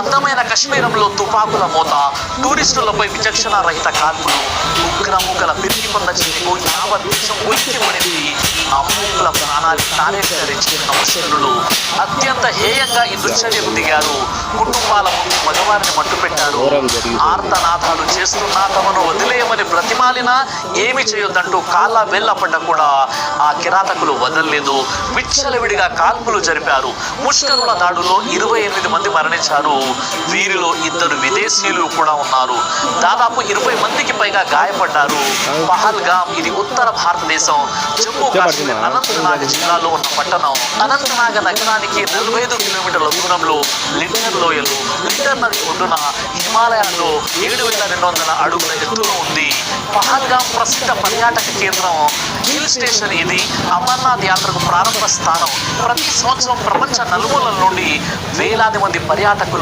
అందమైన కశ్మీరంలో తుపాకుల మోత, టూరిస్టులపై విచక్షణ రహిత కాల్పులు, ఉగ్రముగ్గుల పిరికి పొంద చెరుకు యావత్ దేశం ఉలిక్కిపడింది. అమూకుల ప్రాణాలు తారేకరించిన ముష్కరులు అత్యంత హేయంగా ఈ దుశ్చర్యకు దిగారు. కుటుంబాల ముందు మగవారిని మట్టుపెట్టారు. ఆర్తనాదాలు చేస్తున్నా తమను వదిలేయమని బ్రతిమాలినా ఏమి చేయొద్దంటూ కాళ్ళ వేళ్లపడ్డ కూడా ఆ కిరాతకులు వదలలేదు. విచ్చలవిడిగా కాల్పులు జరిపారు. ముష్కరుల దాడులో 28 మంది మరణించారు. వీరిలో 2 విదేశీయులు కూడా ఉన్నారు. దాదాపు 20 మందికి పైగా గాయపడ్డారు. పహల్గామ్ ఇది ఉత్తర భారతదేశం జమ్మూ కాశ్మీర్ అనంతనాగ్ జిల్లాలో ఉన్న పట్టణం. అనంతనాగ్ నగరానికి 45 కిలోమీటర్ల దూరంలో లిండర్ లోయలు, లిండర్ నది ఒడ్డున హిమాలయాల్లో 7200 అడుగుల ఎత్తులో ఉంది. పహల్గామ్ ప్రసిద్ధ పర్యాటక కేంద్రం, హిల్ స్టేషన్. ఇది అమర్నాథ్ యాత్రకు ప్రారంభ స్థానం. ప్రతి సంవత్సరం ప్రపంచ నలుమూలల నుండి వేలాది మంది పర్యాటకులు